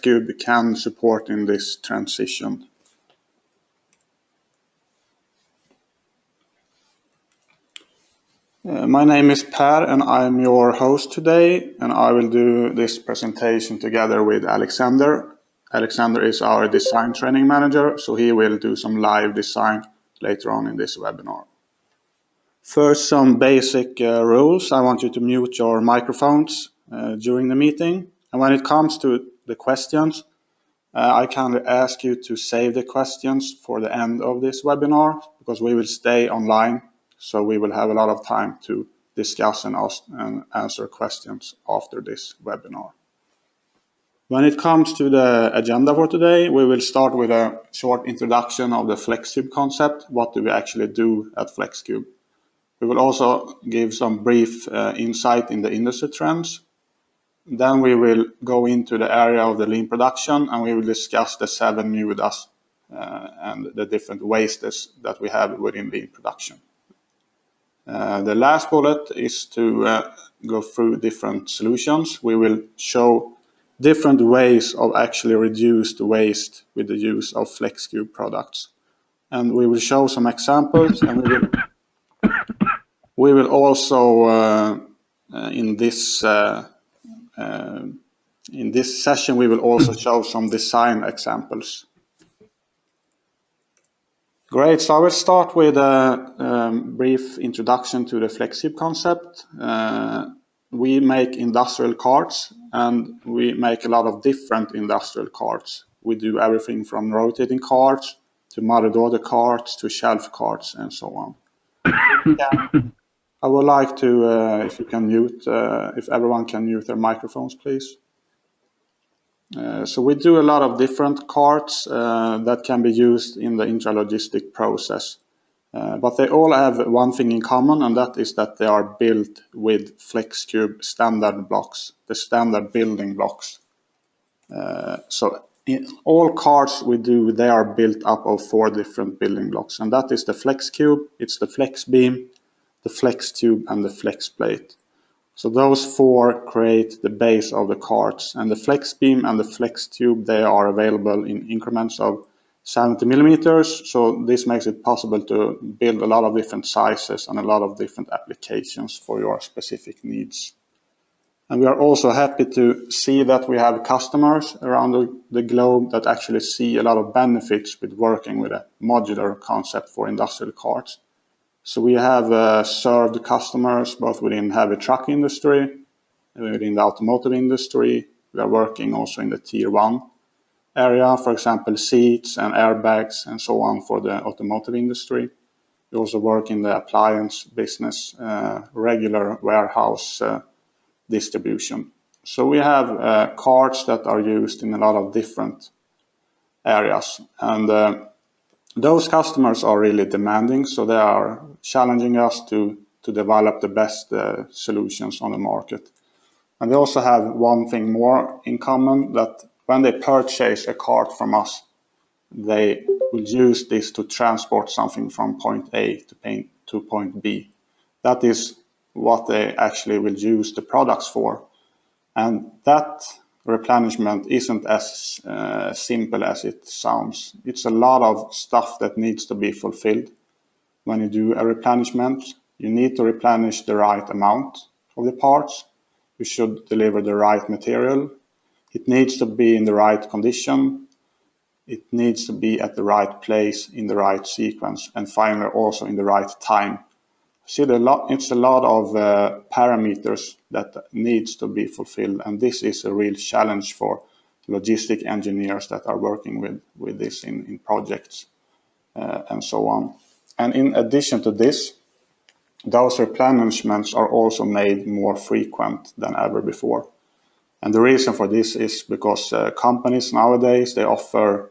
FlexQube can support in this transition. My name is Per and I'm your host today, and I will do this presentation together with Alexander. Alexander is our design training manager, so he will do some live design later on in this webinar. First, some basic rules. I want you to mute your microphones during the meeting. And when it comes to the questions, I kindly ask you to save the questions for the end of this webinar, because we will stay online. So we will have a lot of time to discuss and answer questions after this webinar. When it comes to the agenda for today, we will start with a short introduction of the FlexQube concept. What do we actually do at FlexQube? We will also give some brief insight in the industry trends. Then we will go into the area of the lean production, and we will discuss the 7 mudas and the different wastes that we have within lean production. The last bullet is to go through different solutions. We will show different ways of actually reduce the waste with the use of FlexQube products. And we will show some examples, and we will also in this session we will also show some design examples. Great, so I will start with a brief introduction to the FlexQube concept. We make industrial carts, and we make a lot of different industrial carts. We do everything from rotating carts to mother-daughter carts to shelf carts and so on. I would like to, if you can mute, if everyone can mute their microphones, please. So we do a lot of different carts that can be used in the intralogistic process. But they all have one thing in common, and that is that they are built with FlexQube standard blocks, the standard building blocks. So in all carts we do, they are built up of 4 different building blocks, and that is the FlexQube, it's the FlexBeam, the FlexTube, and the FlexPlate. So those 4 create the base of the carts, and the FlexBeam and the FlexTube, they are available in increments of 70 millimeters. So this makes it possible to build a lot of different sizes and a lot of different applications for your specific needs. And we are also happy to see that we have customers around the globe that actually see a lot of benefits with working with a modular concept for industrial carts. So we have served customers both within heavy truck industry, within the automotive industry. We are working also in the tier 1 area, for example, seats and airbags and so on for the automotive industry. We also work in the appliance business, regular warehouse distribution. So we have carts that are used in a lot of different areas. And those customers are really demanding, so they are challenging us to develop the best solutions on the market. And they also have one thing more in common, that when they purchase a cart from us, they will use this to transport something from point A to point B. That is what they actually will use the products for. And that replenishment isn't as simple as it sounds. It's a lot of stuff that needs to be fulfilled. When you do a replenishment, you need to replenish the right amount of the parts. You should deliver the right material. It needs to be in the right condition. It needs to be at the right place in the right sequence, and finally also in the right time. See, it's a lot of parameters that needs to be fulfilled, and this is a real challenge for logistic engineers that are working with this in projects and so on. And in addition to this, those replenishments are also made more frequent than ever before. And the reason for this is because companies nowadays, they offer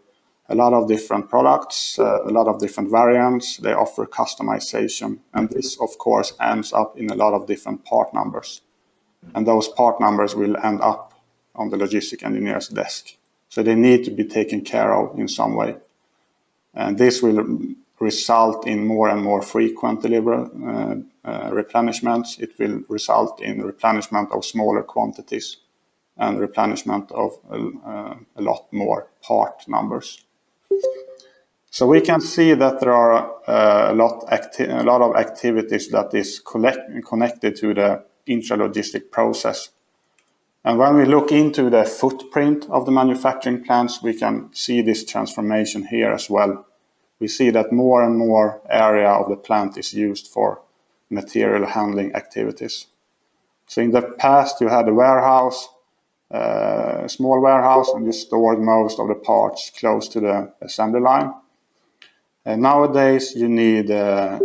a lot of different products, a lot of different variants. They offer customization, and this of course ends up in a lot of different part numbers, and those part numbers will end up on the logistic engineer's desk, so they need to be taken care of in some way. And this will result in more and more frequent replenishments. It will result in replenishment of smaller quantities, and replenishment of a lot more part numbers. So we can see that there are a lot of activities that is connected to the intralogistic process. And when we look into the footprint of the manufacturing plants, we can see this transformation here as well. We see that more and more area of the plant is used for material handling activities. So in the past, you had a warehouse, a small warehouse, and you stored most of the parts close to the assembly line. And nowadays, you need an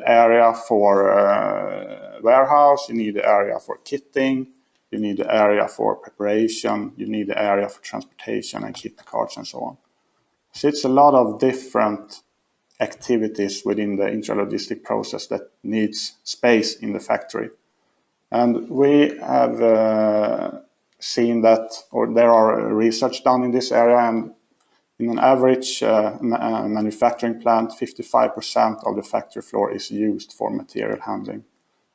area for warehouse, you need an area for kitting, you need an area for preparation, you need an area for transportation and kit cards and so on. So it's a lot of different activities within the intralogistic process that needs space in the factory. And we have seen that, or there are research done in this area, and in an average manufacturing plant, 55% of the factory floor is used for material handling.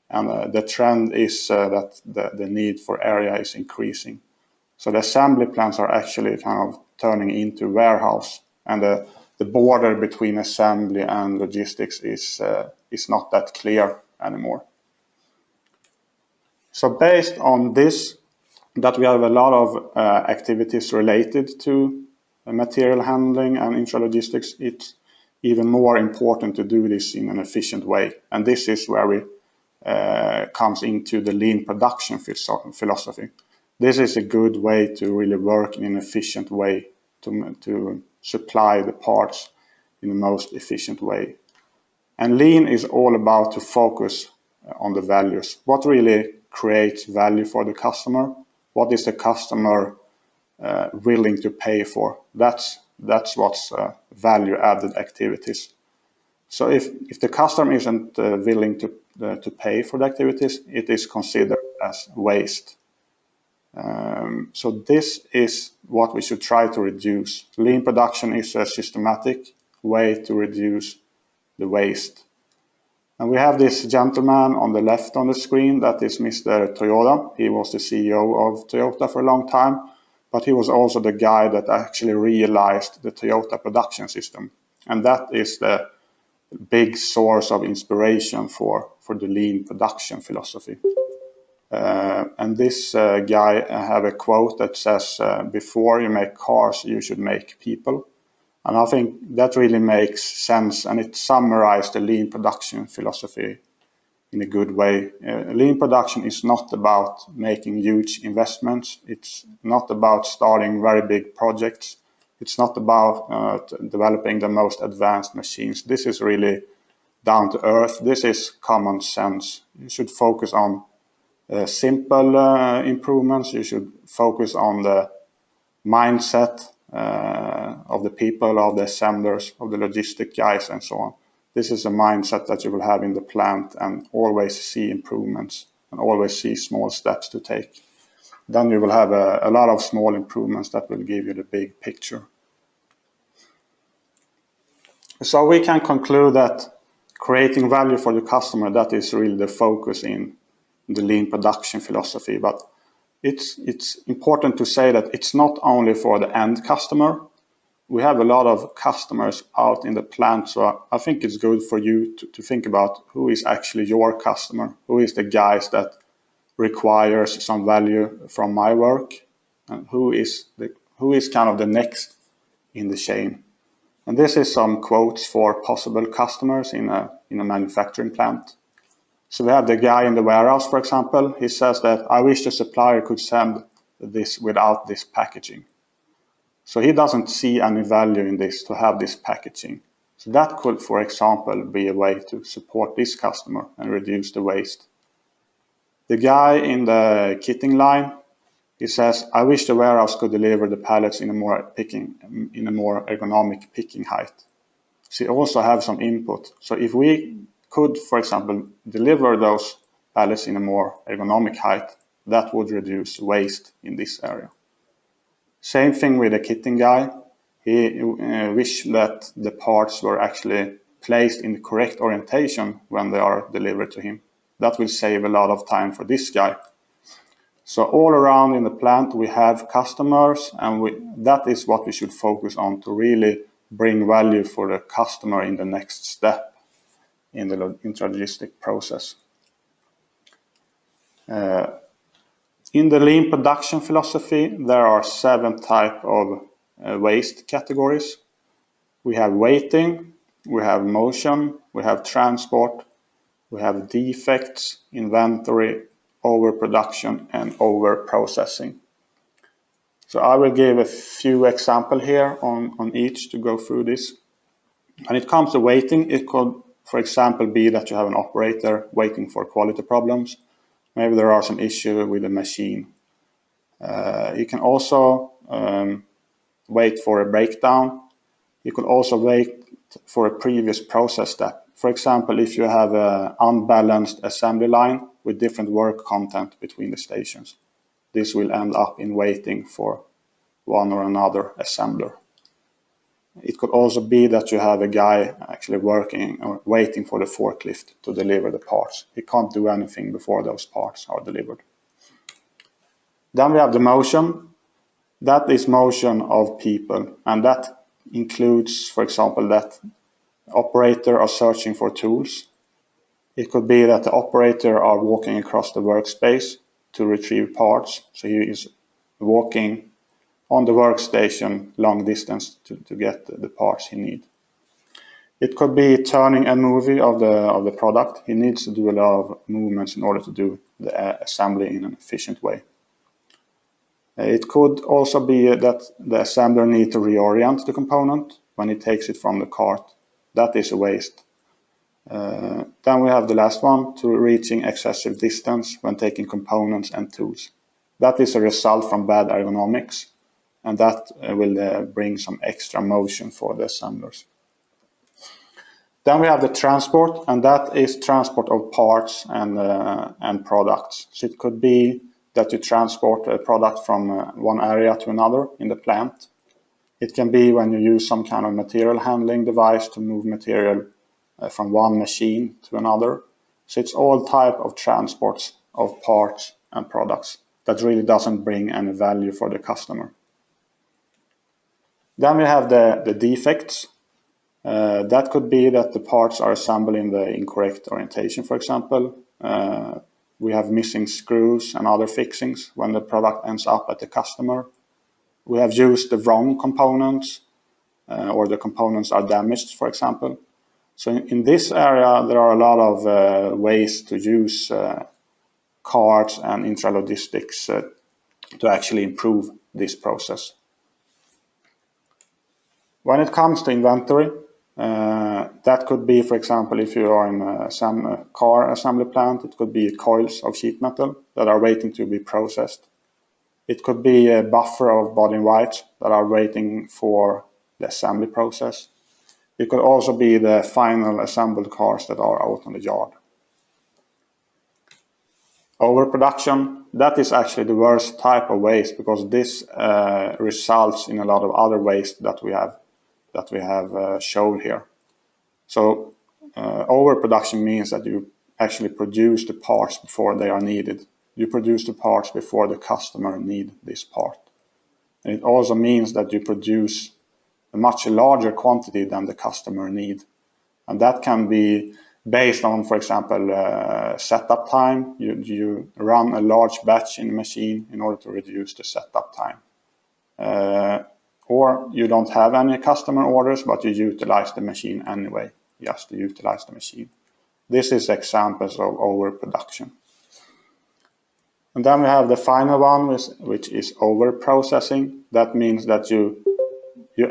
And the trend is that the need for area is increasing. So the assembly plants are actually kind of turning into warehouse, and the border between assembly and logistics is not that clear anymore. So based on this, that we have a lot of activities related to material handling and intralogistics, it's even more important to do this in an efficient way. And this is where we comes into the lean production philosophy. This is a good way to really work in an efficient way to supply the parts in the most efficient way. And lean is all about to focus on the values. What really creates value for the customer? What is the customer willing to pay for? That's what's value added activities. So if the customer isn't willing to pay for the activities, it is considered as waste. So this is what we should try to reduce. Lean production is a systematic way to reduce the waste. And we have this gentleman on the left on the screen, that is Mr. Toyoda. He was the CEO of Toyota for a long time, but he was also the guy that actually realized the Toyota production system. And that is the big source of inspiration for the lean production philosophy. And this guy have a quote that says, before you make cars, you should make people. And I think that really makes sense, and it summarized the lean production philosophy in a good way. Lean production is not about making huge investments. It's not about starting very big projects. It's not about developing the most advanced machines. This is really down to earth. This is common sense. You should focus on simple improvements. You should focus on the mindset of the people, of the assemblers, of the logistic guys, and so on. This is a mindset that you will have in the plant, and always see improvements and always see small steps to take. Then you will have a lot of small improvements that will give you the big picture. So we can conclude that creating value for the customer, that is really the focus in the lean production philosophy. But it's important to say that it's not only for the end customer. We have a lot of customers out in the plant, so I think it's good for you to think about who is actually your customer, who is the guys that requires some value from my work, and who is kind of the next in the chain. And this is some quotes for possible customers in a manufacturing plant. So we have the guy in the warehouse, for example. He says that I wish the supplier could send this without this packaging. So he doesn't see any value in this, to have this packaging. So that could, for example, be a way to support this customer and reduce the waste. The guy in the kitting line, he says, I wish the warehouse could deliver the pallets in a more ergonomic picking height. So he also have some input. So if we could, for example, deliver those pallets in a more ergonomic height, that would reduce waste in this area. Same thing with the kitting guy. He wished that the parts were actually placed in the correct orientation when they are delivered to him. That will save a lot of time for this guy. So all around in the plant we have customers, and that is what we should focus on to really bring value for the customer in the next step in the intralogistic process. In the lean production philosophy, there are 7 types of waste categories. We have waiting, we have motion, we have transport, we have defects, inventory, overproduction, and overprocessing. So I will give a few examples here on each to go through this. When it comes to waiting, it could, for example, be that you have an operator waiting for quality problems. Maybe there are some issues with the machine. You can also wait for a breakdown. You can also wait for a previous process step. For example, if you have an unbalanced assembly line with different work content between the stations, this will end up in waiting for one or another assembler. It could also be that you have a guy actually working or waiting for the forklift to deliver the parts. He can't do anything before those parts are delivered. Then we have the motion. That is motion of people, and that includes, for example, that operator are searching for tools. It could be that the operator are walking across the workspace to retrieve parts. So he is walking on the workstation long distance to get the parts he needs. It could be turning and moving of the product. He needs to do a lot of movements in order to do the assembly in an efficient way. It could also be that the assembler needs to reorient the component when he takes it from the cart. That is a waste. Then we have the last one, to reaching excessive distance when taking components and tools. That is a result from bad ergonomics, and that will bring some extra motion for the assemblers. Then we have the transport, and that is transport of parts and products. So it could be that you transport a product from one area to another in the plant. It can be when you use some kind of material handling device to move material from one machine to another. So it's all type of transports of parts and products that really doesn't bring any value for the customer. Then we have the defects. That could be that the parts are assembled in the incorrect orientation, for example. We have missing screws and other fixings when the product ends up at the customer. We have used the wrong components, or the components are damaged, for example. So in this area, there are a lot of ways to use carts and intralogistics to actually improve this process. When it comes to inventory, that could be, for example, if you are in a car assembly plant, it could be coils of sheet metal that are waiting to be processed. It could be a buffer of body in white that are waiting for the assembly process. It could also be the final assembled cars that are out on the yard. Overproduction, that is actually the worst type of waste, because this results in a lot of other waste that we have showed here. So overproduction means that you actually produce the parts before they are needed. You produce the parts before the customer needs this part. And it also means that you produce a much larger quantity than the customer needs. And that can be based on, for example, setup time. You run a large batch in a machine in order to reduce the setup time. Or you don't have any customer orders, but you utilize the machine anyway, just to utilize the machine. This is examples of overproduction. And then we have the final one, which is overprocessing. That means that you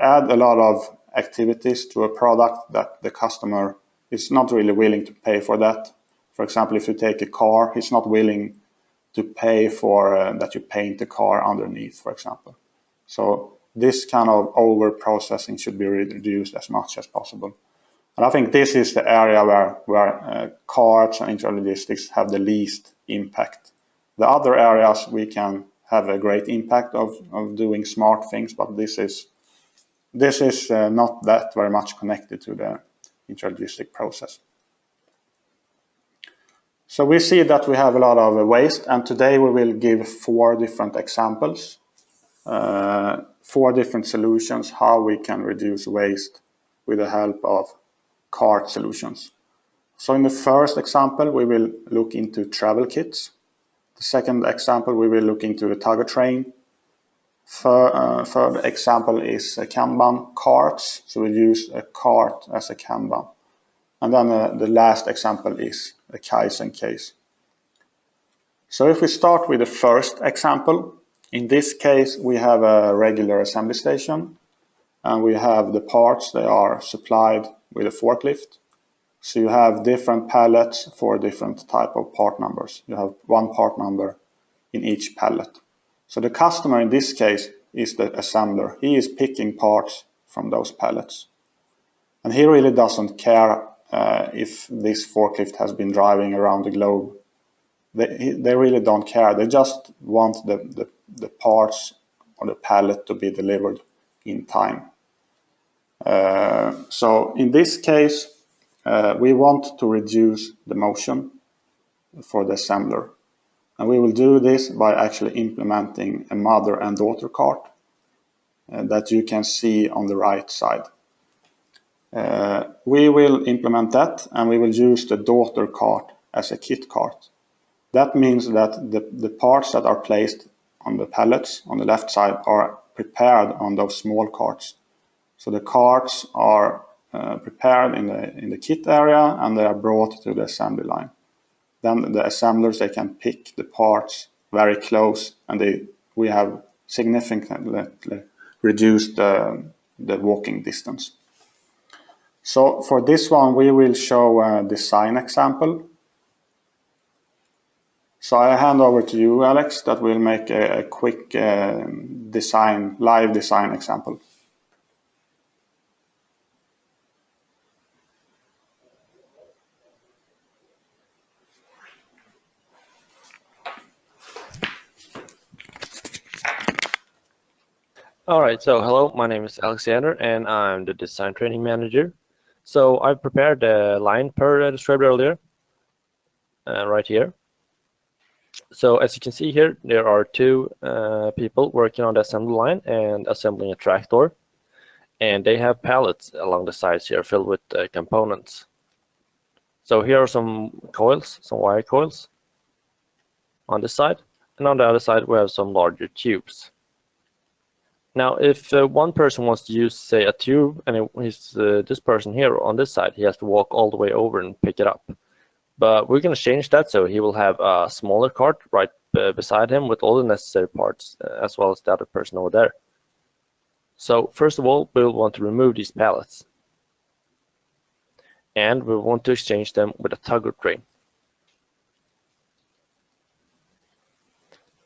add a lot of activities to a product that the customer is not really willing to pay for that. For example, if you take a car, he's not willing to pay for that you paint the car underneath, for example. So this kind of overprocessing should be reduced as much as possible. And I think this is the area where carts and intralogistics have the least impact. The other areas we can have a great impact of doing smart things, but this is not that very much connected to the intralogistic process. So we see that we have a lot of waste, and today we will give 4 different examples, 4 different solutions how we can reduce waste with the help of cart solutions. So in the first example, we will look into travel kits. The second example, we will look into the tugger train. Third example is Kanban carts. So we use a cart as a Kanban. And then the last example is a Tyson case. So if we start with the first example, in this case we have a regular assembly station, and we have the parts, they are supplied with a forklift. So you have different pallets for different type of part numbers. You have one part number in each pallet. So the customer in this case is the assembler. He is picking parts from those pallets. And he really doesn't care if this forklift has been driving around the globe. They really don't care. They just want the parts or the pallet to be delivered in time. So in this case, we want to reduce the motion for the assembler. And we will do this by actually implementing a mother and daughter cart that you can see on the right side. We will implement that, and we will use the daughter cart as a kit cart. That means that the parts that are placed on the pallets on the left side are prepared on those small carts. So the carts are prepared in the kit area, and they are brought to the assembly line. Then the assemblers, they can pick the parts very close, and we have significantly reduced the walking distance. So for this one, we will show a design example. So I hand over to you, Alex, that will make a quick live design example. Alright, so hello, my name is Alexander and I'm the design training manager. So I've prepared a line per described earlier, right here. So as you can see here, there are 2 people working on the assembly line and assembling a tractor. And they have pallets along the sides here filled with components. So here are some coils, some wire coils on this side. And on the other side we have some larger tubes. Now, if one person wants to use, say, a tube, and this person here on this side, he has to walk all the way over and pick it up. But we're going to change that, so he will have a smaller cart right beside him with all the necessary parts, as well as the other person over there. So first of all, we'll want to remove these pallets. And we want to exchange them with a tugger train.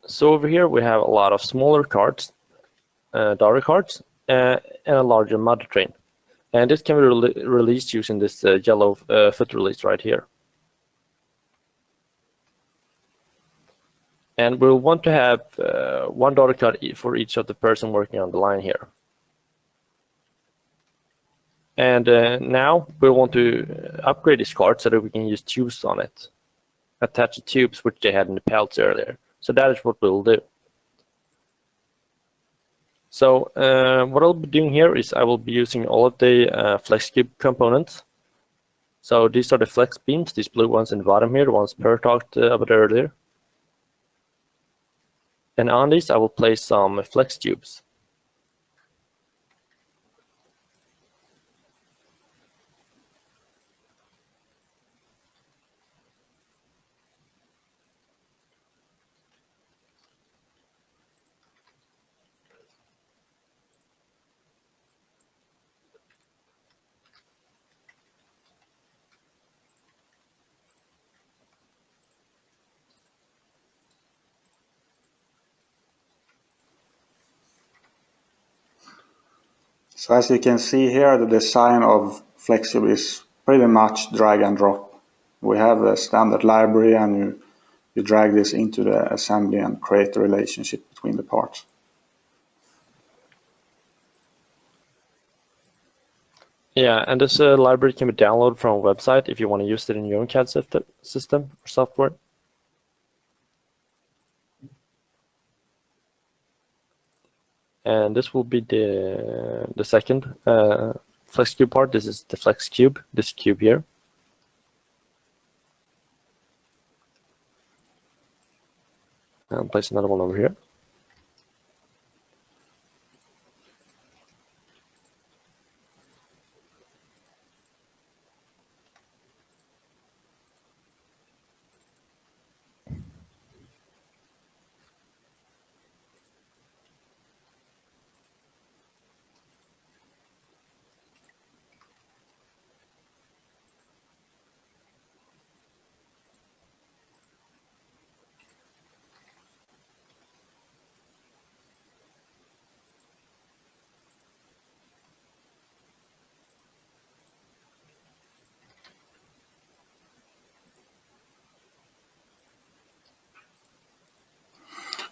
So over here we have a lot of smaller carts, daughter carts, and a larger mother train. And this can be released using this yellow foot release right here. And we'll want to have one daughter cart for each of the person working on the line here. And now we want to upgrade this cart so that we can use tubes on it. Attach the tubes which they had in the pallets earlier. So that is what we'll do. So what I'll be doing here is I will be using all of the FlexQube components. So these are the flex beams, these blue ones in the bottom here, the ones Per talked about earlier. And on these I will place some flex tubes. So as you can see here, the design of FlexQube is pretty much drag and drop. We have a standard library, and you drag this into the assembly and create a relationship between the parts. Yeah, and this library can be downloaded from a website if you want to use it in your own CAD system or software. And this will be the second FlexQube part. This is the FlexQube, this cube here. And place another one over here.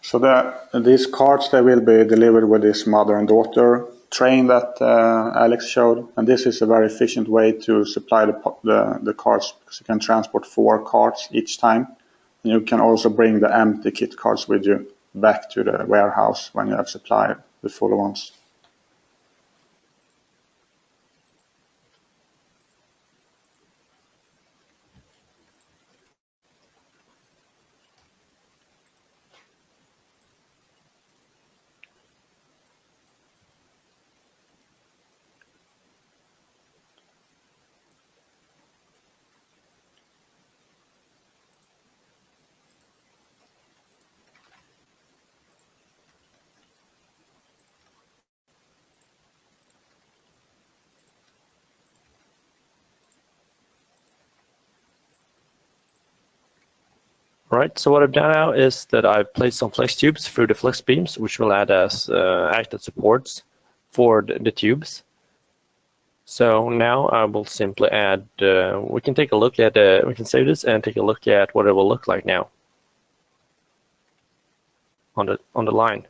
So these cards, they will be delivered with this mother and daughter train that Alex showed, and this is a very efficient way to supply the cards, because you can transport 4 cards each time. And you can also bring the empty kit cards with you back to the warehouse when you have supplied the full ones. Right, so what I've done now is that I've placed some flex tubes through the flex beams, which will act as supports for the tubes. So now I will simply add, we can take a look at, we can save this and take a look at what it will look like now on the line.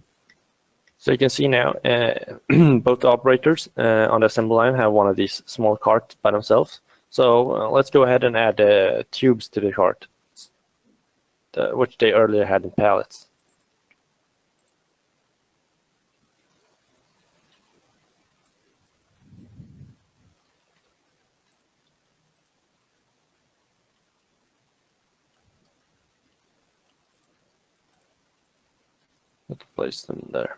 So you can see now both the operators on the assembly line have one of these small carts by themselves. So let's go ahead and add tubes to the cart, which they earlier had in pallets. Let's place them there.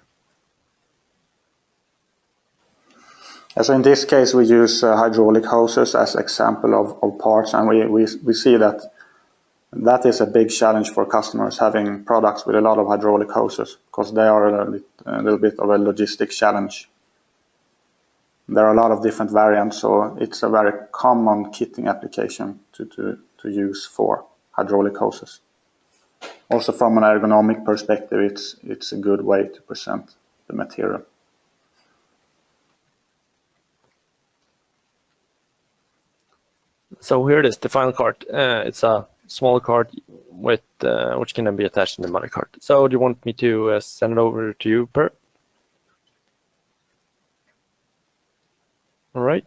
So in this case, we use hydraulic hoses as example of parts, and we see that is a big challenge for customers, having products with a lot of hydraulic hoses, because they are a little bit of a logistic challenge. There are a lot of different variants, so it's a very common kitting application to use for hydraulic hoses. Also from an ergonomic perspective, it's a good way to present the material. So here it is, the final cart. It's a smaller cart with which can then be attached to the mother cart. So do you want me to send it over to you, Per? All right.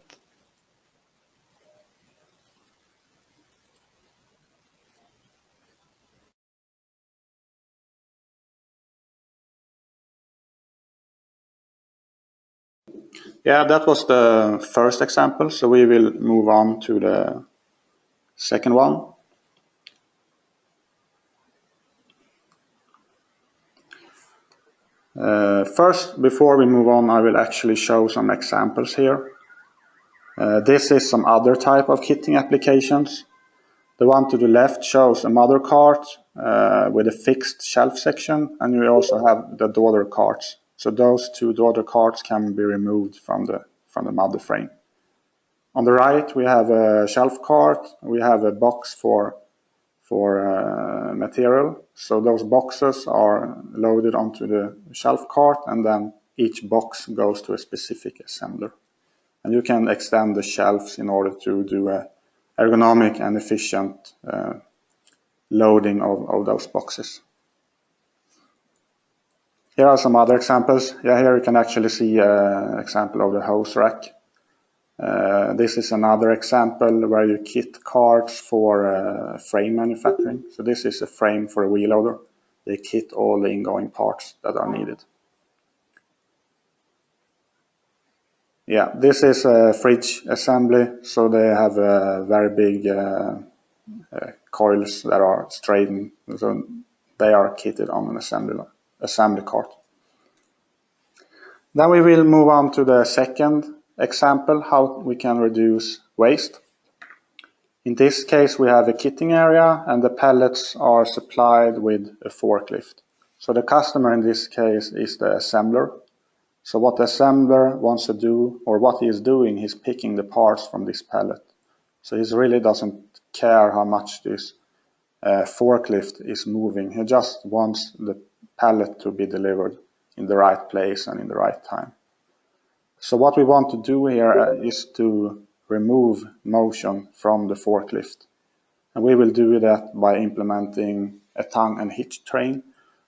Yeah, that was the first example, so we will move on to the second one. First, before we move on, I will actually show some examples here. This is some other type of kitting applications. The one to the left shows a mother cart with a fixed shelf section, and we also have the daughter carts. So those 2 daughter carts can be removed from the mother frame. On the right, we have a shelf cart. We have a box for material. So those boxes are loaded onto the shelf cart, and then each box goes to a specific assembler. And you can extend the shelves in order to do a ergonomic and efficient loading of those boxes. Here are some other examples. Yeah, here you can actually see an example of the hose rack. This is another example where you kit cards for frame manufacturing. So this is a frame for a wheel loader. They kit all the ingoing parts that are needed. Yeah, this is a fridge assembly. So they have very big coils that are straightened. So they are kitted on an assembly cart. Then we will move on to the second example, how we can reduce waste. In this case, we have a kitting area and the pallets are supplied with a forklift. So the customer in this case is the assembler. So what the assembler wants to do, or what he is doing, he's picking the parts from this pallet. So he really doesn't care how much this forklift is moving. He just wants the pallet to be delivered in the right place and in the right time. So what we want to do here is to remove motion from the forklift. And we will do that by implementing a tongue and hitch train.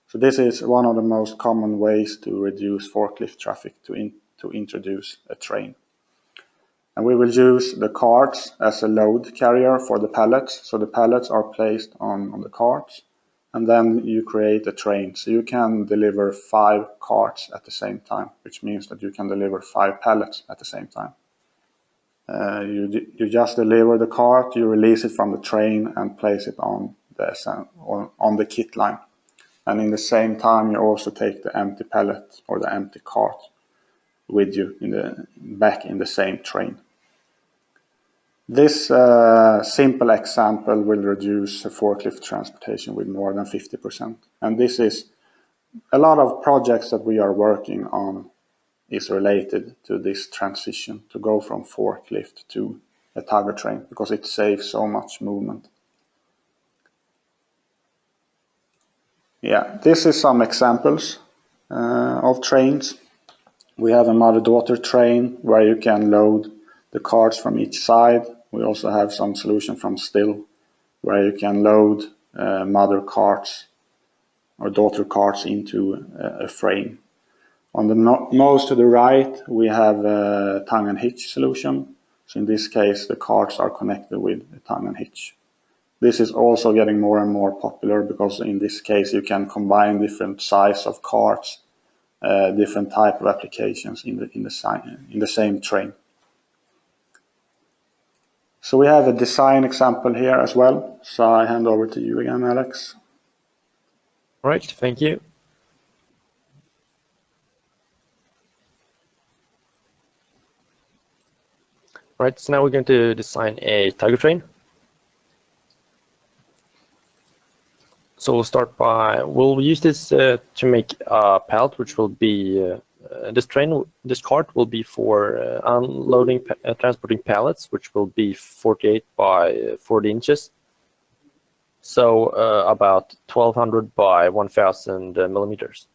So this is one of the most common ways to reduce forklift traffic, to introduce a train. And we will use the carts as a load carrier for the pallets. So the pallets are placed on the carts, and then you create a train. So you can deliver 5 carts at the same time, which means that you can deliver 5 pallets at the same time. You just deliver the cart, you release it from the train and place it on the kit line. And in the same time, you also take the empty pallet or the empty cart with you back in the same train. This simple example will reduce forklift transportation with more than 50%. And this is a lot of projects that we are working on is related to this transition to go from forklift to a tugger train, because it saves so much movement. Yeah, this is some examples of trains. We have a mother-daughter train where you can load the carts from each side. We also have some solution from Still where you can load mother carts or daughter carts into a frame. On the most to the right, we have a tongue and hitch solution. So in this case, the carts are connected with a tongue and hitch. This is also getting more and more popular because in this case, you can combine different size of carts, different type of applications in the same train. So we have a design example here as well. So I hand over to you again, Alex. All right, thank you. Right, so now we're going to design a tugger train. So we'll use this to make a pallet, which will be, this cart will be for unloading, transporting pallets, which will be 48 by 40 inches. So about 1200 by 1000 millimeters.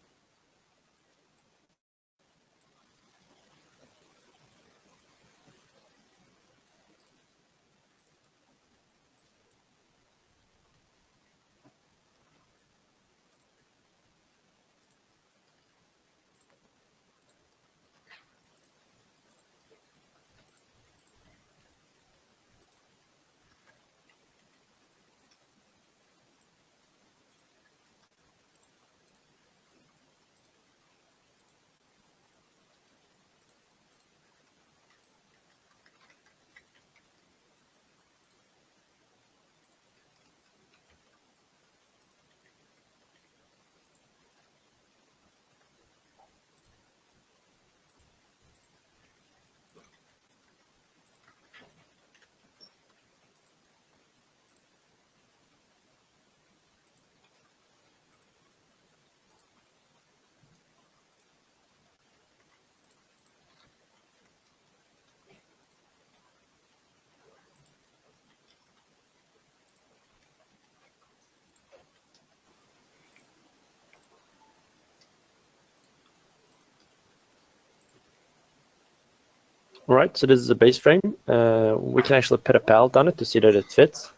All right, so this is a base frame. We can actually put a pallet on it to see that it fits.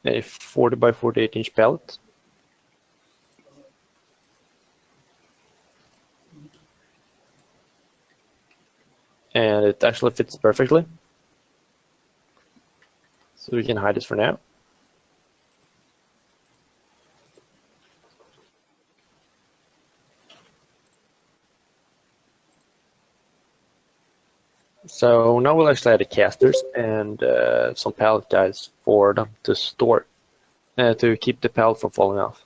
A 40 by 48 inch pallet. and it actually fits perfectly. So we can hide it for now. So now we'll actually add the casters and some pallet guides for them to store, to keep the pallet from falling off.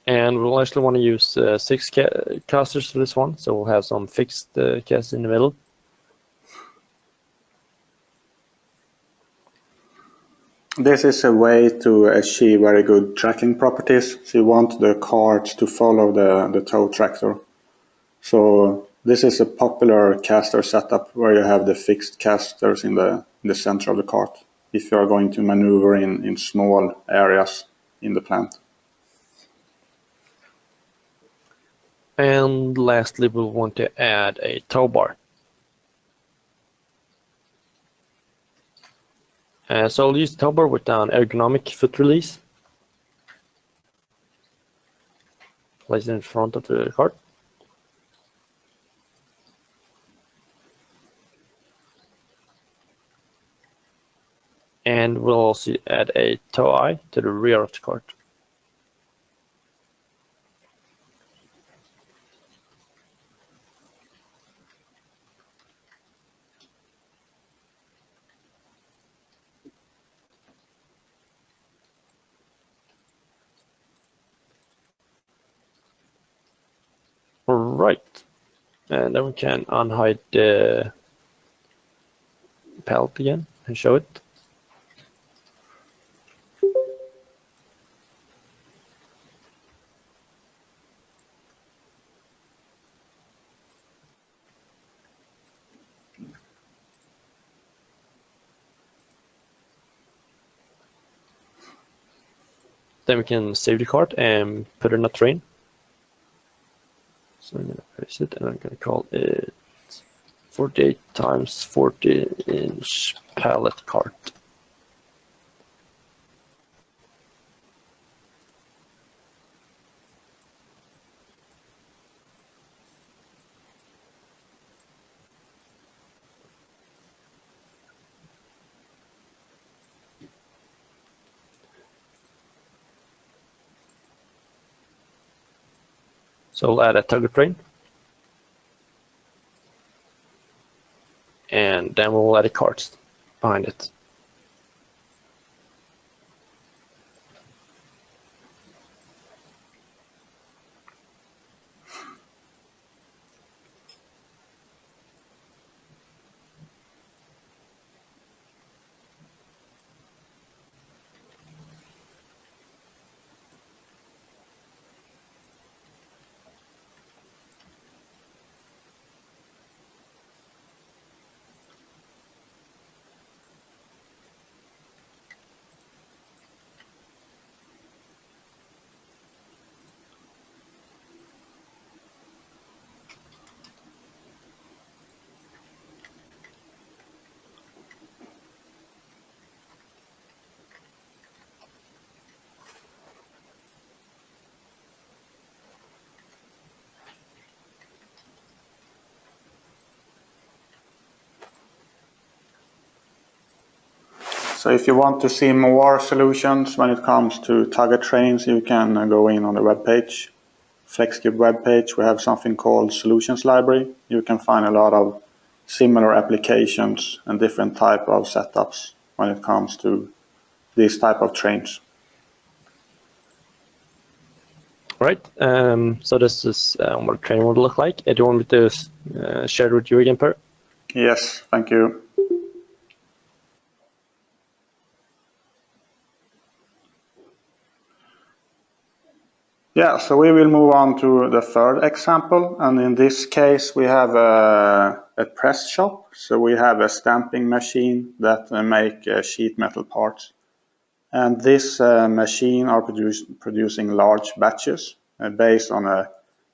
And we'll actually want to use 6 casters for this one, so we'll have some fixed casters in the middle. This is a way to achieve very good tracking properties. So you want the carts to follow the tow tractor. So this is a popular caster setup where you have the fixed casters in the center of the cart if you are going to maneuver in small areas in the plant. And lastly, we'll want to add a tow bar. So I'll use tow bar with an ergonomic foot release. Place it in front of the cart. And we'll also add a tow eye to the rear of the cart. Right, and then we can unhide the pallet again and show it. Then we can save the cart and put it in a train. So I'm going to press it and I'm going to call it 48 times 40-inch pallet cart. So we'll add a tugger train. And then we'll add a cart behind it. So if you want to see more solutions when it comes to tugger trains, you can go in on the webpage, FlexQube webpage. We have something called Solutions Library. You can find a lot of similar applications and different type of setups when it comes to these type of trains. Right, so this is what the training would look like. Do you want me to share it with you again, Per? Yes, thank you. Yeah, so we will move on to the third example, and in this case we have a press shop. So we have a stamping machine that make sheet metal parts, and this machine are producing large batches based on a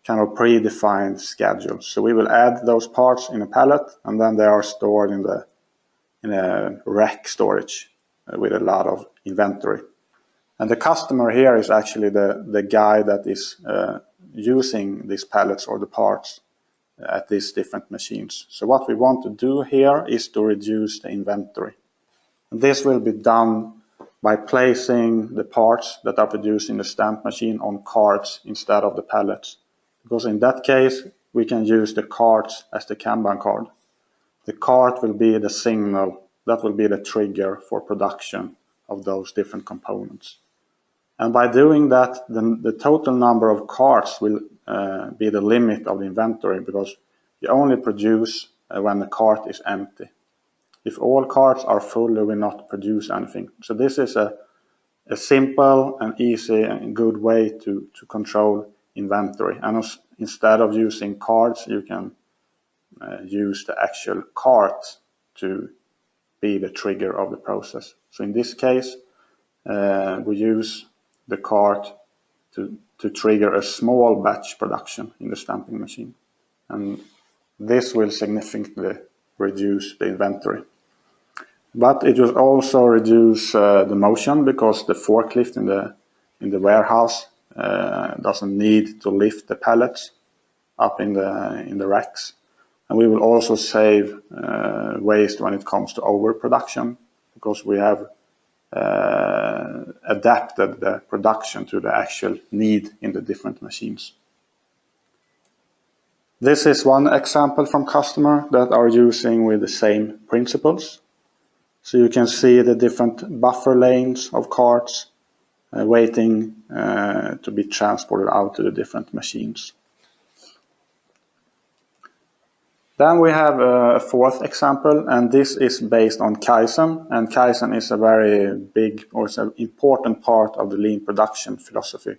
kind of predefined schedule. So we will add those parts in a pallet, and then they are stored in a rack storage with a lot of inventory. And the customer here is actually the guy that is using these pallets or the parts at these different machines. So what we want to do here is to reduce the inventory. And this will be done by placing the parts that are produced in the stamp machine on carts instead of the pallets. Because in that case, we can use the carts as the Kanban card. The cart will be the signal, that will be the trigger for production of those different components. And by doing that, the total number of carts will be the limit of the inventory, because you only produce when the cart is empty. If all carts are full, you will not produce anything. So this is a simple and easy and good way to control inventory. And instead of using carts, you can use the actual cart to be the trigger of the process. So in this case, we use the cart to trigger a small batch production in the stamping machine. And this will significantly reduce the inventory. But it will also reduce the motion, because the forklift in the warehouse doesn't need to lift the pallets up in the racks. And we will also save waste when it comes to overproduction, because we have adapted the production to the actual need in the different machines. This is one example from customer that are using with the same principles. So you can see the different buffer lanes of carts waiting to be transported out to the different machines. Then we have a fourth example, and this is based on Kaizen. And Kaizen is a very big, or it's an important part of the lean production philosophy.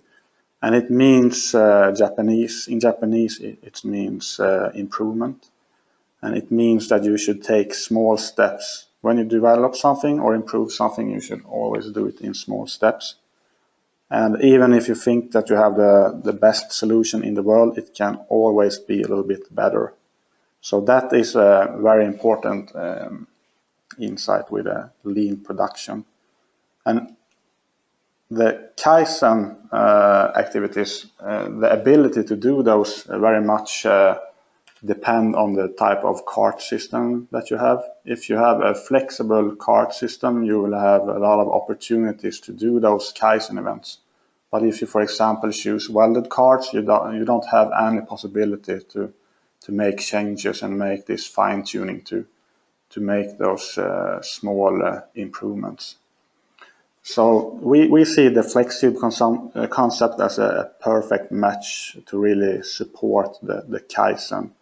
And it means in Japanese, it means improvement. And it means that you should take small steps. When you develop something or improve something, you should always do it in small steps. And even if you think that you have the best solution in the world, it can always be a little bit better. So that is a very important insight with a lean production. And the Kaizen activities, the ability to do those very much depend on the type of cart system that you have. If you have a flexible cart system, you will have a lot of opportunities to do those Kaizen events. But if you, for example, choose welded carts, you don't have any possibility to make changes and make this fine-tuning to make those small improvements. So we see the FlexQube concept as a perfect match to really support the Kaizen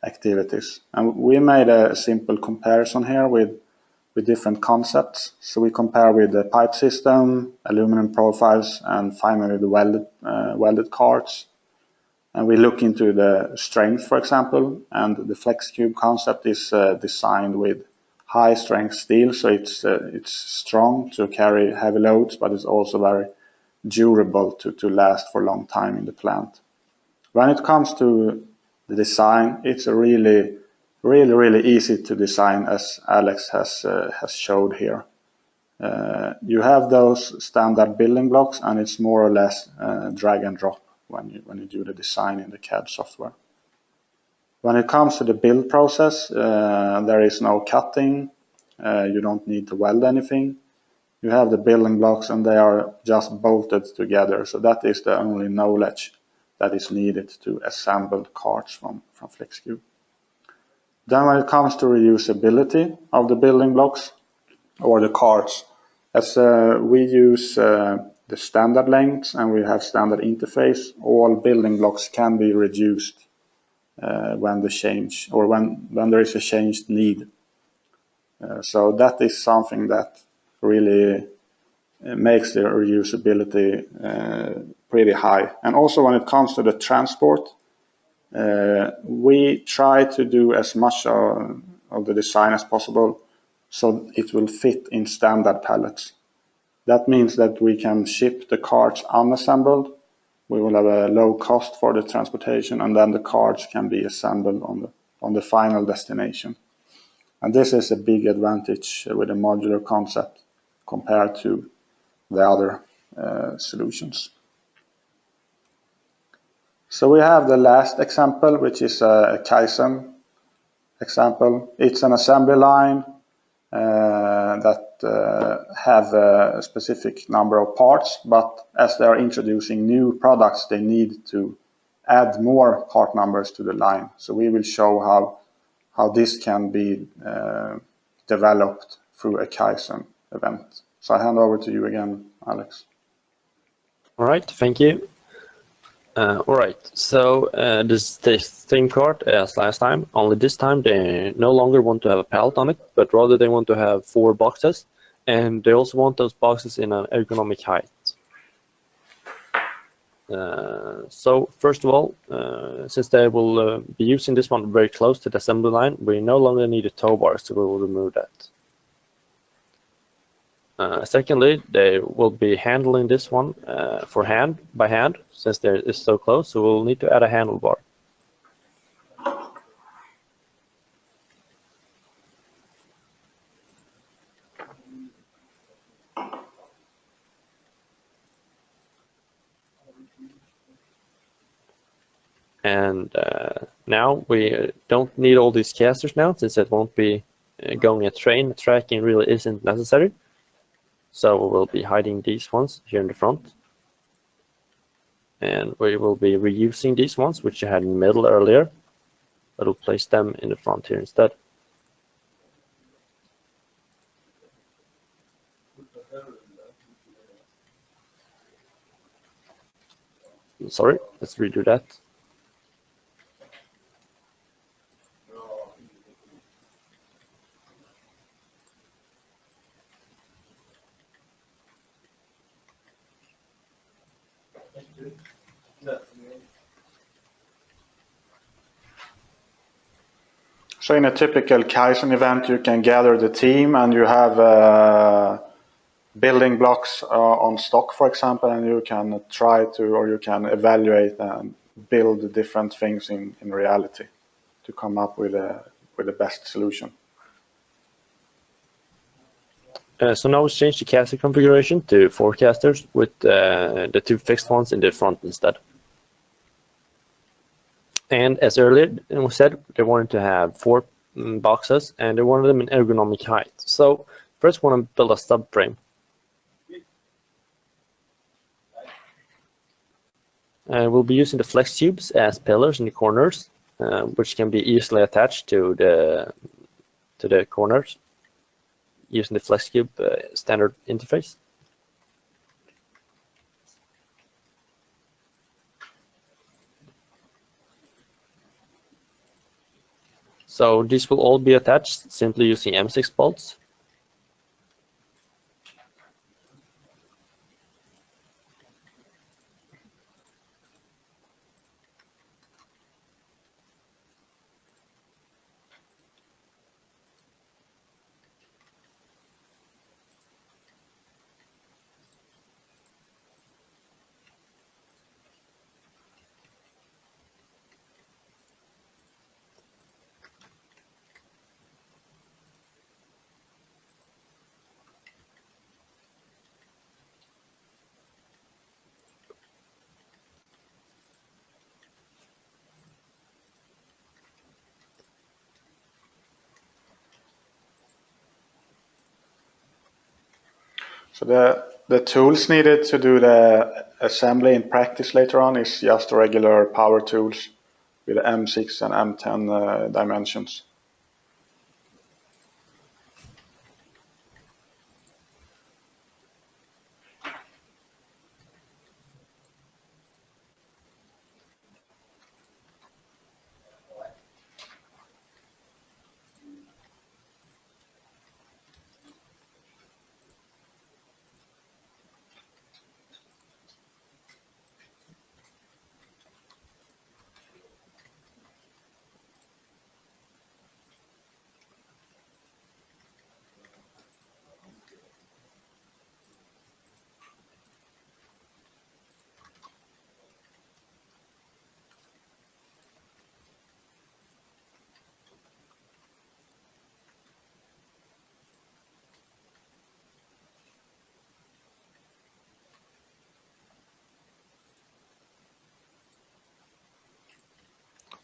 activities. And we made a simple comparison here with different concepts. So we compare with the pipe system, aluminum profiles, and finally the welded carts. And we look into the strength, for example, and the FlexQube concept is designed with high strength steel, so it's strong to carry heavy loads, but it's also very durable to last for a long time in the plant. When it comes to the design, it's a really easy to design, as Alex has showed here. You have those standard building blocks, and it's more or less drag and drop when you do the design in the CAD software. When it comes to the build process, there is no cutting. You don't need to weld anything. You have the building blocks, and they are just bolted together. So that is the only knowledge that is needed to assemble carts from FlexQube. Then when it comes to reusability of the building blocks or the carts, as we use the the standard lengths and we have standard interface, all building blocks can be reduced when the change or when there is a changed need. So that is something that really makes the reusability pretty high. And also when it comes to the transport, we try to do as much of the design as possible so it will fit in standard pallets. That means that we can ship the cards unassembled. We will have a low cost for the transportation, and then the cards can be assembled on the final destination. And this is a big advantage with a modular concept compared to the other solutions. So we have the last example, which is a Tyson example. It's an assembly line that have a specific number of parts, but as they are introducing new products, they need to add more part numbers to the line. So we will show how this can be developed through a Kaizen event. So I hand over to you again, Alex. All right, thank you. All right, so this is the same card as last time, only this time they no longer want to have a pallet on it, but rather they want to have 4 boxes, and they also want those boxes in an ergonomic height. So first of all, since they will be using this one very close to the assembly line, we no longer need a tow bar, so we will remove that. Secondly, they will be handling this one by hand, since there is so close, so we'll need to add a handlebar. And now we don't need all these casters now, since it won't be going a train. Tracking really isn't necessary. So we will be hiding these ones here in the front. And we will be reusing these ones, which you had in the middle earlier. But we'll place them in the front here instead. Sorry, let's redo that. So in a typical Kaizen event, you can gather the team and you have building blocks on stock, for example, and you can try to, or you can evaluate and build different things in reality to come up with the best solution. So now let's change the caster configuration to 4 casters with the 2 fixed ones in the front instead. And as earlier we said, they wanted to have 4 boxes, and they wanted them in ergonomic height. So first we want to build a subframe. We'll be using the FlexQubes as pillars in the corners, which can be easily attached to the corners using the FlexQube standard interface. So these will all be attached simply using M6 bolts. So the tools needed to do the assembly in practice later on is just regular power tools with M6 and M10 dimensions.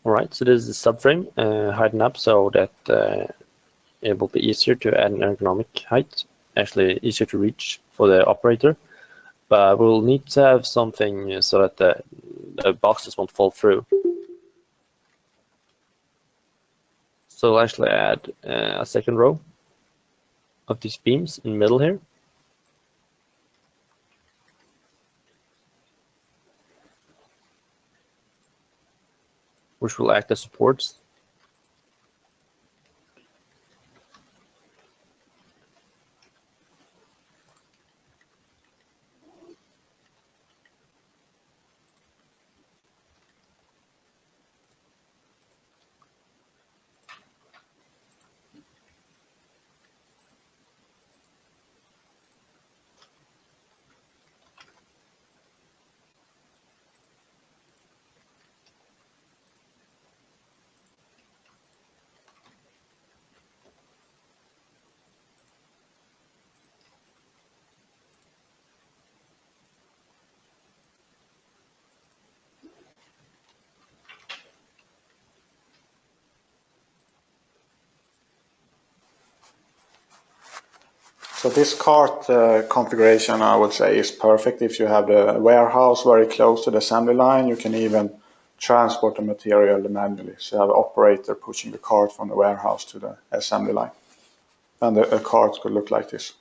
Alright, so this is the subframe hiding up so that it will be easier to add an ergonomic height, actually easier to reach for the operator. But we'll need to have something so that the boxes won't fall through. So we'll actually add a second row of these beams in the middle here. Which will act as supports. So this cart configuration, I would say, is perfect if you have the warehouse very close to the assembly line. You can even transport the material manually. So you have an operator pushing the cart from the warehouse to the assembly line. And the cart could look like this.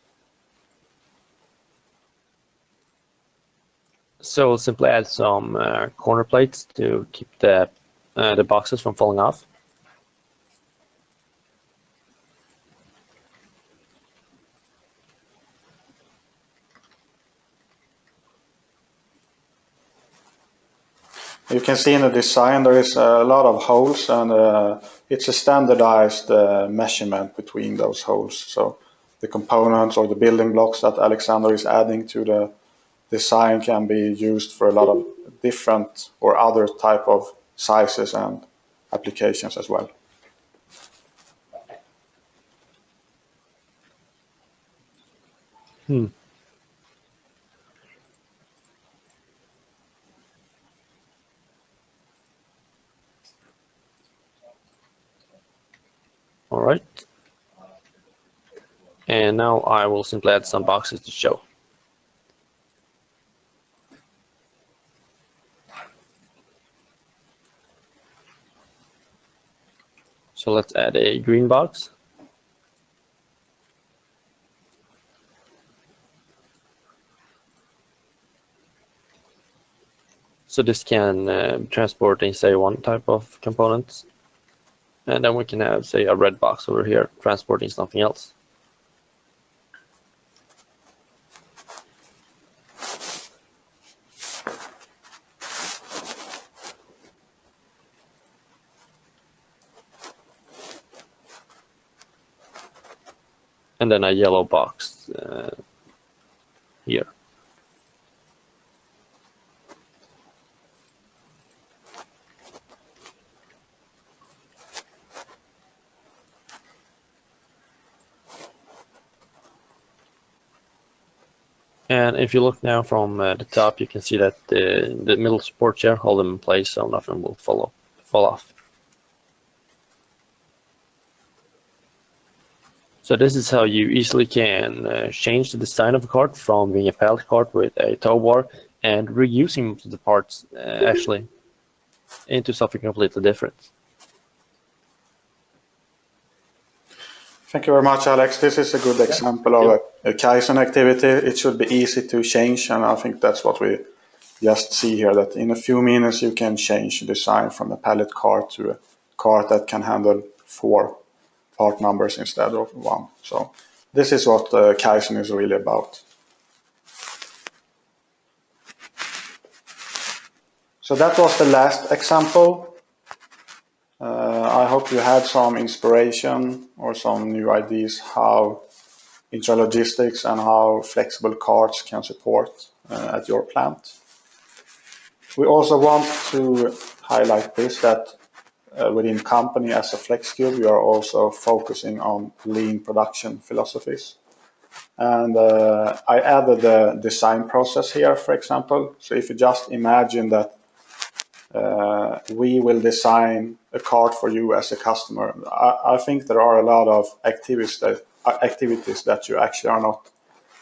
So we'll simply add some corner plates to keep the boxes from falling off. You can see in the design there is a lot of holes, and it's a standardized measurement between those holes. So the components or the building blocks that Alexander is adding to the design can be used for a lot of different or other type of sizes and applications as well. All right. And now I will simply add some boxes to show. So let's add a green box. So this can transport in, say, one type of components. And then we can have, say, a red box over here transporting something else. And then a yellow box here. And if you look now from the top, you can see that the middle supports here hold them in place, so nothing will fall off. So this is how you easily can change the design of a cart from being a pallet cart with a tow bar and reusing the parts actually into something completely different. Thank you very much, Alex. This is a good example of a Kaizen activity. It should be easy to change, and I think that's what we just see here, that in a few minutes you can change the design from a pallet cart to a cart that can handle 4 part numbers instead of 1. So this is what Kaizen is really about. So that was the last example. I hope you had some inspiration or some new ideas how intralogistics and how flexible carts can support at your plant. We also want to highlight this, that within company as a FlexQube, we are also focusing on lean production philosophies. And I added the design process here, for example. So if you just imagine that we will design a cart for you as a customer. I think there are a lot of activities that you actually are not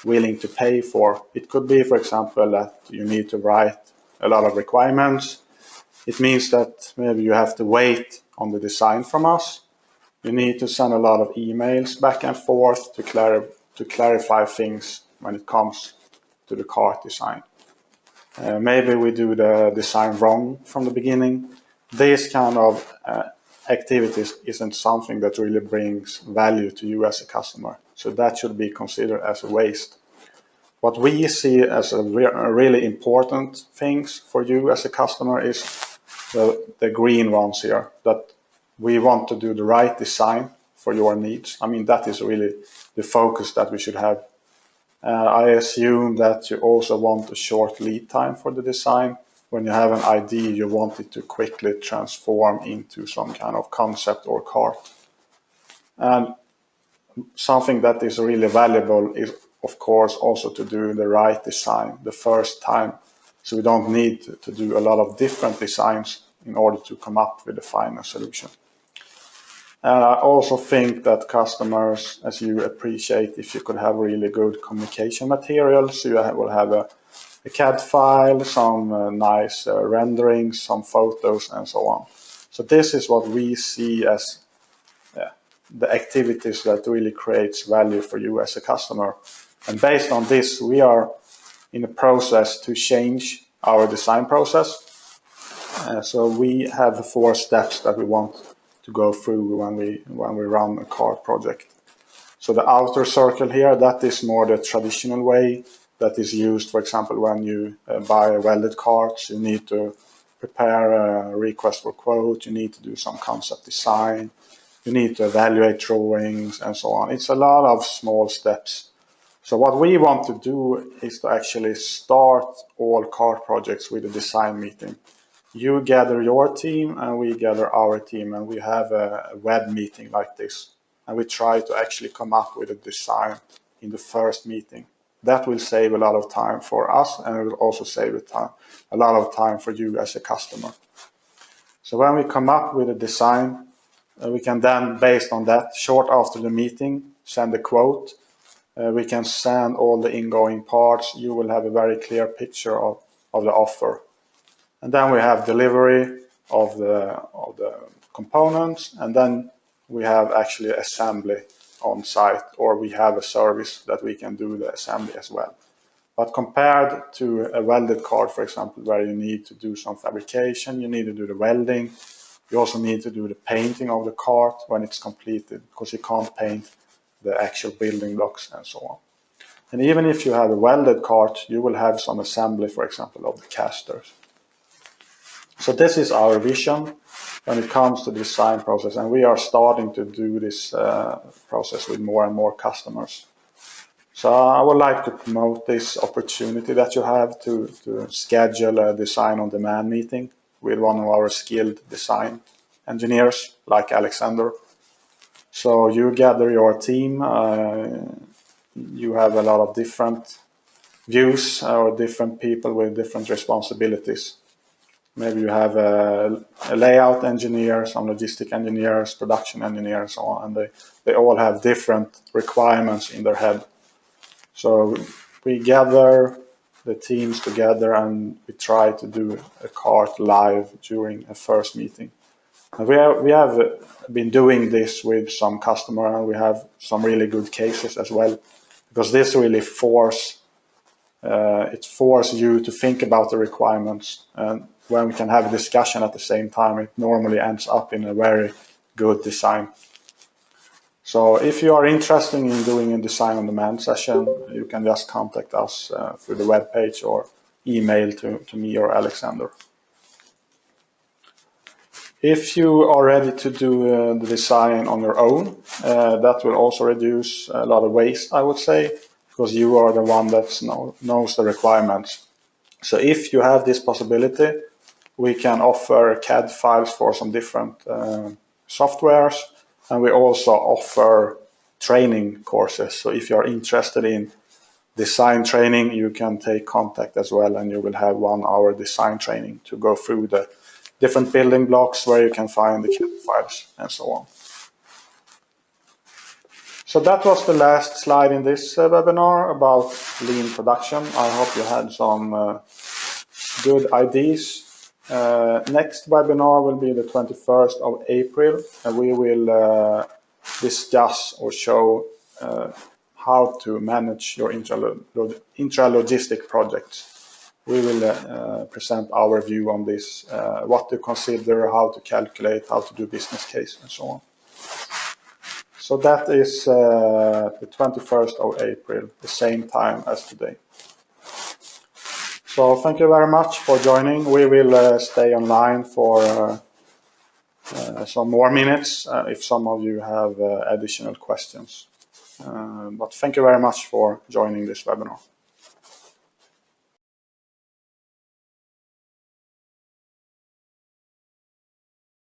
willing to pay for. It could be, for example, that you need to write a lot of requirements. It means that maybe you have to wait on the design from us. You need to send a lot of emails back and forth to clarify things when it comes to the cart design. Maybe we do the design wrong from the beginning. This kind of activities isn't something that really brings value to you as a customer. So that should be considered as a waste. What we see as a really important things for you as a customer is the green ones here, that we want to do the right design for your needs. I mean, that is really the focus that we should have. I assume that you also want a short lead time for the design. When you have an idea, you want it to quickly transform into some kind of concept or cart. And something that is really valuable is, of course, also to do the right design the first time. So we don't need to do a lot of different designs in order to come up with the final solution. And I also think that customers, as you appreciate, if you could have really good communication materials, so you will have a CAD file, some nice renderings, some photos, and so on. So this is what we see as the activities that really creates value for you as a customer. And based on this, we are in a process to change our design process. So we have 4 steps that we want to go through when we run a cart project. So the outer circle here, that is more the traditional way that is used, for example, when you buy a welded cart. You need to prepare a request for quote, you need to do some concept design, you need to evaluate drawings, and so on. It's a lot of small steps. So what we want to do is to actually start all cart projects with a design meeting. You gather your team and we gather our team, and we have a web meeting like this. And we try to actually come up with a design in the first meeting. That will save a lot of time for us, and it will also save a lot of time for you as a customer. So when we come up with a design, we can then, based on that, short after the meeting, send a quote. We can send all the ingoing parts. You will have a very clear picture of the offer. And then we have delivery of the components, and then we have actually assembly on site, or we have a service that we can do the assembly as well. But compared to a welded cart, for example, where you need to do some fabrication, you need to do the welding, you also need to do the painting of the cart when it's completed, because you can't paint the actual building blocks and so on. And even if you have a welded cart, you will have some assembly, for example, of the casters. So this is our vision when it comes to the design process, and we are starting to do this process with more and more customers. So I would like to promote this opportunity that you have to schedule a design on demand meeting with one of our skilled design engineers like Alexander. So you gather your team, you have a lot of different views or different people with different responsibilities. Maybe you have a layout engineer, some logistic engineers, production engineers, and so on, and they all have different requirements in their head. So we gather the teams together and we try to do a cart live during a first meeting. And we have been doing this with some customer, and we have some really good cases as well, because this really forces you to think about the requirements, and when we can have a discussion at the same time, it normally ends up in a very good design. So if you are interested in doing a design on demand session, you can just contact us through the webpage or email to me or Alexander. If you are ready to do the design on your own, that will also reduce a lot of waste, I would say, because you are the one that knows the requirements. So if you have this possibility, we can offer CAD files for some different softwares, and we also offer training courses. So if you are interested in design training, you can take contact as well, and you will have 1 hour design training to go through the different building blocks where you can find the CAD files and so on. So that was the last slide in this webinar about lean production. I hope you had some good ideas. Next webinar will be the 21st of April, and we will discuss or show how to manage your intralogistic projects. We will present our view on this, what to consider, how to calculate, how to do business case, and so on. So that is the 21st of April, the same time as today. So thank you very much for joining. We will stay online for some more minutes if some of you have additional questions. But thank you very much for joining this webinar.